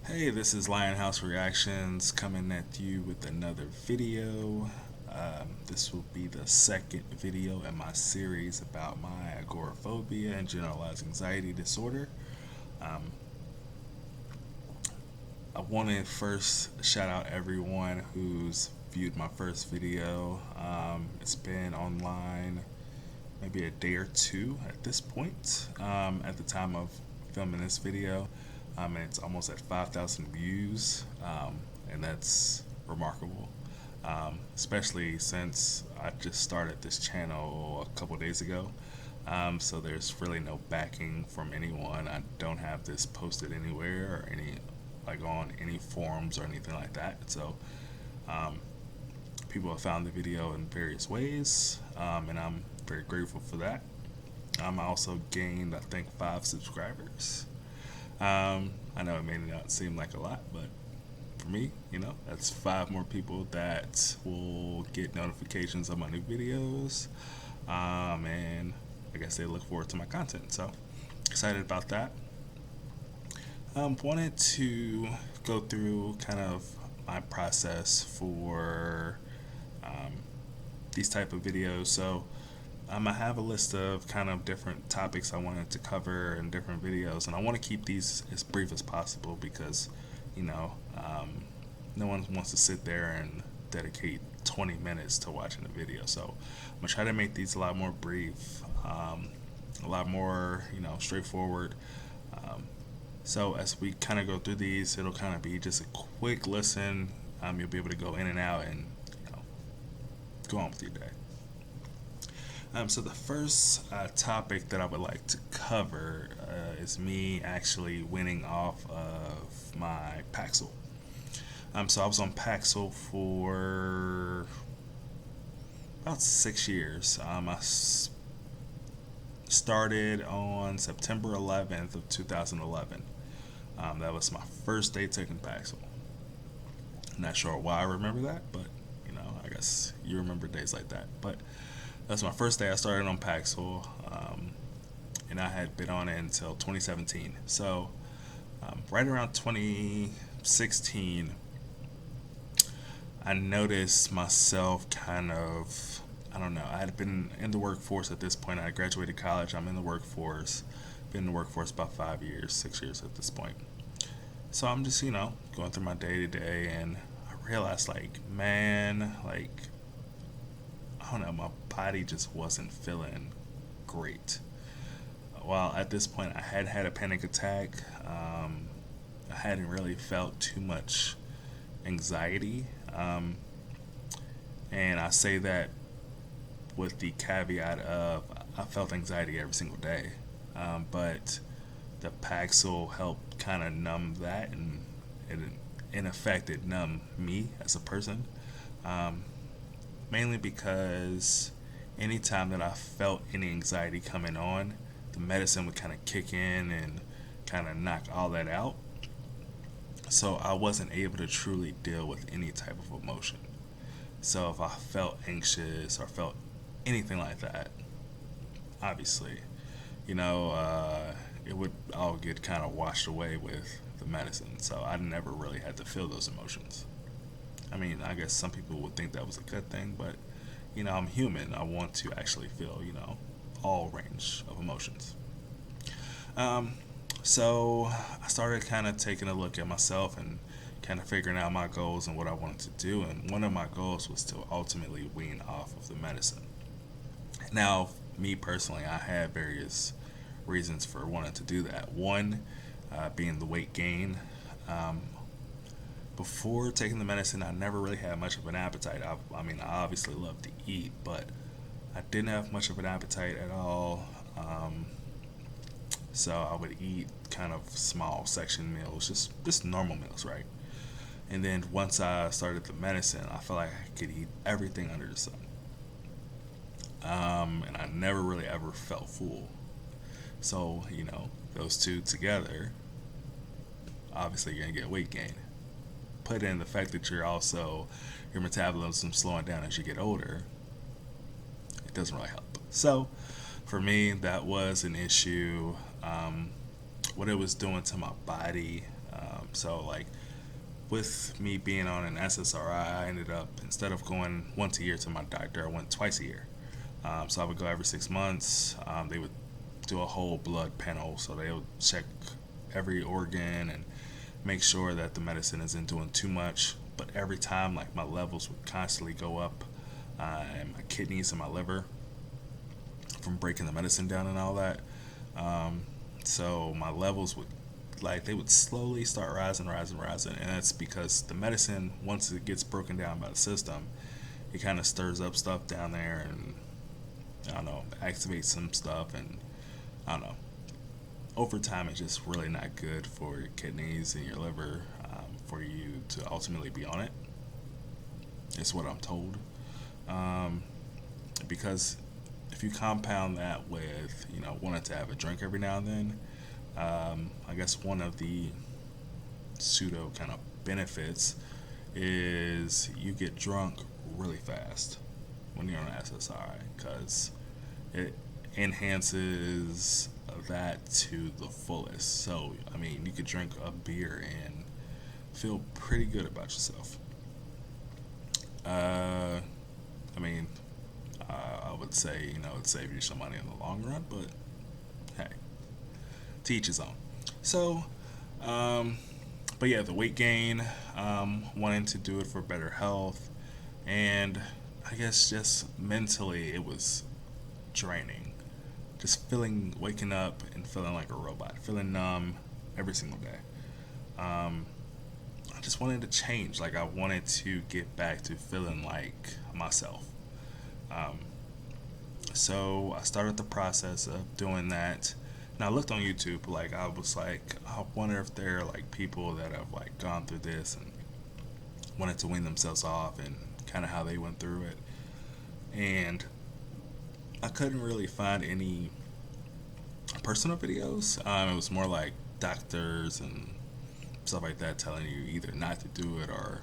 Hey, this is Lionhousereactions coming at you with another video. This will be the second video in my series about my agoraphobia and generalized anxiety disorder. Um, I want to first shout out everyone who's viewed my first video. It's been online maybe a day or two at this point, at the time of filming this video. And it's almost at 5,000 views, and that's remarkable. Especially since I just started this channel a couple days ago. So there's really no backing from anyone. I don't have this posted anywhere or any like on any forums or anything like that. So um, people have found the video in various ways, and I'm very grateful for that. I also gained, I think, 5 subscribers. I know it may not seem like a lot, but for me, that's 5 more people that will get notifications of my new videos. And I guess they look forward to my content. So excited about that. Wanted to go through kind of my process for um, these type of videos. So I have a list of kind of different topics I wanted to cover in different videos, and I want to keep these as brief as possible because, you know, no one wants to sit there and dedicate 20 minutes to watching a video. So I'm gonna try to make these a lot more brief, a lot more, straightforward. Um, so as we kind of go through these, it'll kind of be just a quick listen. You'll be able to go in and out and go on with your day. So the first topic that I would like to cover is me actually winning off of my Paxil. So I was on Paxil for about 6 years. Started on September 11th of 2011. That was my first day taking Paxil. Not sure why I remember that, but I guess you remember days like that. But that's my first day I started on Paxil, and I had been on it until 2017. So right around 2016, I noticed myself kind of, I don't know, I had been in the workforce at this point. I graduated college, I'm in the workforce, been in the workforce about 5 years, 6 years at this point. So I'm just, going through my day to day, and I realized, man, I don't know, my body just wasn't feeling great. While at this point I had had a panic attack, I hadn't really felt too much anxiety. And I say that with the caveat of I felt anxiety every single day. But the Paxil helped kind of numb that, and in effect, it numbed me as a person. Um, Mainly because anytime that I felt any anxiety coming on, the medicine would kind of kick in and kind of knock all that out. So I wasn't able to truly deal with any type of emotion. So if I felt anxious or felt anything like that, obviously, it would all get kind of washed away with the medicine. So I never really had to feel those emotions. I mean, I guess some people would think that was a good thing, but I'm human. I want to actually feel, all range of emotions. Um, so I started kind of taking a look at myself and kind of figuring out my goals and what I wanted to do. And one of my goals was to ultimately wean off of the medicine. Now, me personally, I had various reasons for wanting to do that. One, being the weight gain. Um, Before taking the medicine, I never really had much of an appetite. I mean, I obviously love to eat, but I didn't have much of an appetite at all. So I would eat kind of small section meals, just normal meals, right? And then once I started the medicine, I felt like I could eat everything under the sun. And I never really ever felt full. So, those two together, obviously you're gonna get weight gain. Put in the fact that your metabolism slowing down as you get older, it doesn't really help. So for me, that was an issue. What it was doing to my body, So like with me being on an SSRI, I ended up, instead of going once a year to my doctor, I went twice a year. So I would go every 6 months. They would do a whole blood panel, so they would check every organ and make sure that the medicine isn't doing too much. But every time, like, my levels would constantly go up, and my kidneys and my liver from breaking the medicine down and all that. So my levels would, like, they would slowly start rising, and that's because the medicine, once it gets broken down by the system, it kind of stirs up stuff down there, and I don't know, activates some stuff, and I don't know. Over time, it's just really not good for your kidneys and your liver, for you to ultimately be on it. It's what I'm told. Um, because if you compound that with, wanting to have a drink every now and then, I guess one of the pseudo kind of benefits is you get drunk really fast when you're on SSRI, because it enhances that to the fullest. So, I mean, you could drink a beer and feel pretty good about yourself. I mean, I would say, it'd save you some money in the long run, but hey, to each his own. So, but yeah, the weight gain, wanting to do it for better health, and I guess just mentally it was draining. Just waking up and feeling like a robot, feeling numb every single day. I just wanted to change. Like, I wanted to get back to feeling like myself. Um, so I started the process of doing that. And I looked on YouTube. Like, I was like, I wonder if there are like people that have like gone through this and wanted to wean themselves off, and kind of how they went through it. And I couldn't really find any personal videos. It was more like doctors and stuff like that telling you either not to do it or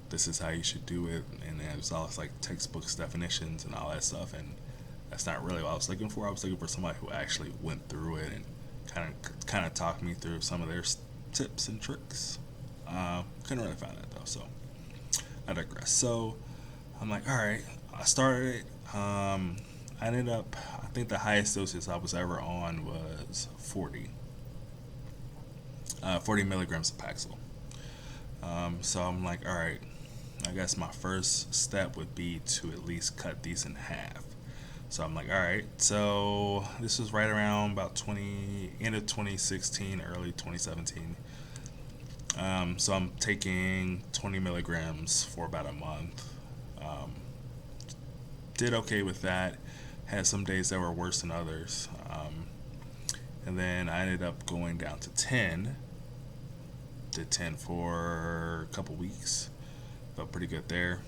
this is how you should do it. And then it was all like textbooks, definitions, and all that stuff. And that's not really what I was looking for. I was looking for somebody who actually went through it and kind of talked me through some of their tips and tricks. Couldn't really find that though, so I digress. So I'm like, all right, I started it. I ended up, I think the highest doses I was ever on was 40 milligrams of Paxil. So I'm like, all right, I guess my first step would be to at least cut these in half. So I'm like, all right, so this was right around about end of 2016, early 2017. So I'm taking 20 milligrams for about a month. Um, did okay with that. Had some days that were worse than others. And then I ended up going down to 10. Did 10 for a couple weeks. Felt pretty good there.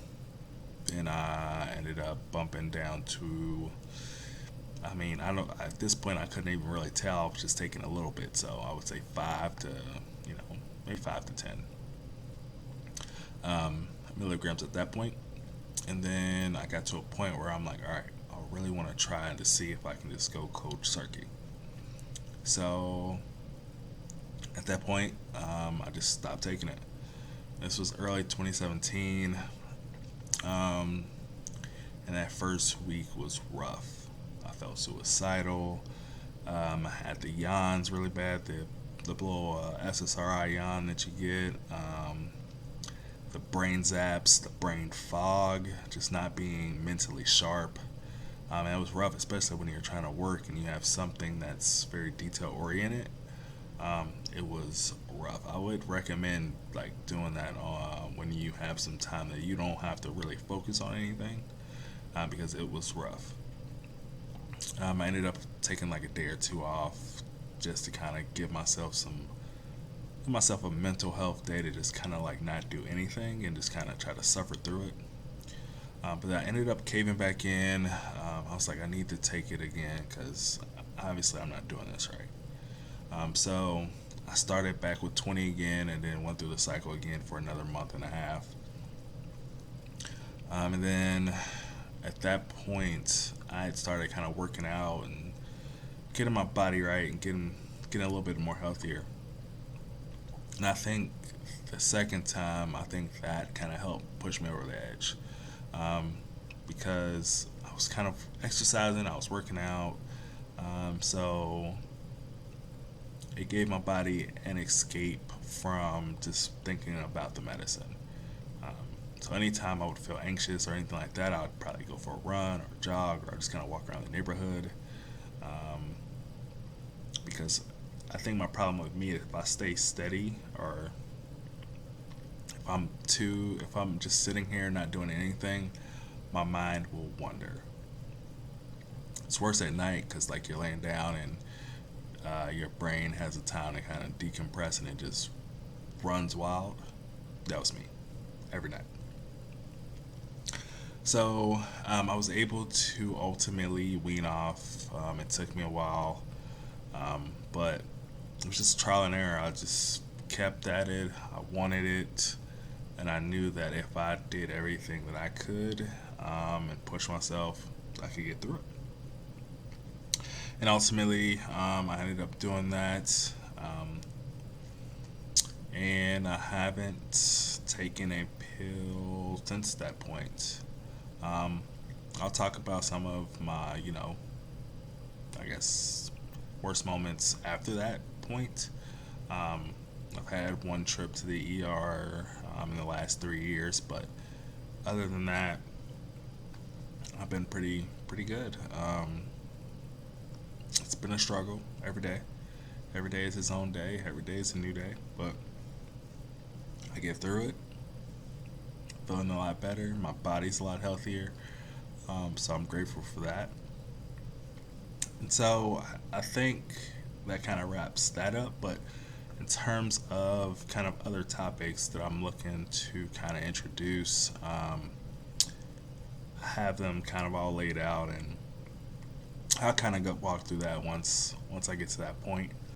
Then I ended up bumping down to, I mean, I don't, at this point I couldn't even really tell. I was just taking a little bit. So I would say 5 to, maybe 5 to 10 milligrams at that point. And then I got to a point where I'm like, all right, I really want to try to see if I can just go cold turkey. So at that point, I just stopped taking it. This was early 2017, and that first week was rough. I felt suicidal. I had the yawns really bad, the little SSRI yawn that you get, the brain zaps, the brain fog, just not being mentally sharp. It was rough, especially when you're trying to work and you have something that's very detail oriented. It was rough. I would recommend like doing that when you have some time that you don't have to really focus on anything, because it was rough. I ended up taking like a day or two off just to kind of give myself a mental health day to just kind of like not do anything and just kind of try to suffer through it. But I ended up caving back in. I was like, I need to take it again because obviously I'm not doing this right. So I started back with 20 again and then went through the cycle again for another month and a half. And then at that point, I had started kind of working out and getting my body right and getting a little bit more healthier. And I think the second time, I think that kind of helped push me over the edge, um, because I was kind of exercising, I was working out, so it gave my body an escape from just thinking about the medicine. Um, so anytime I would feel anxious or anything like that, I would probably go for a run or a jog or just kind of walk around the neighborhood. Um, because I think my problem with me is if I stay steady, or if I'm just sitting here not doing anything, my mind will wander. It's worse at night because like you're laying down and your brain has a time to kind of decompress and it just runs wild. That was me every night. So I was able to ultimately wean off. It took me a while, but it was just trial and error. I just kept at it. I wanted it, and I knew that if I did everything that I could and push myself, I could get through it. And ultimately, I ended up doing that, and I haven't taken a pill since that point. Um, I'll talk about some of my, I guess, worst moments after that point. Um, I've had one trip to the ER in the last 3 years, but other than that, I've been pretty good. It's been a struggle every day. Every day is its own day. Every day is a new day, but I get through it. Feeling a lot better. My body's a lot healthier. So I'm grateful for that. And so I think that kind of wraps that up. But in terms of kind of other topics that I'm looking to kind of introduce, I have them kind of all laid out, and I'll kind of walk through that once I get to that point.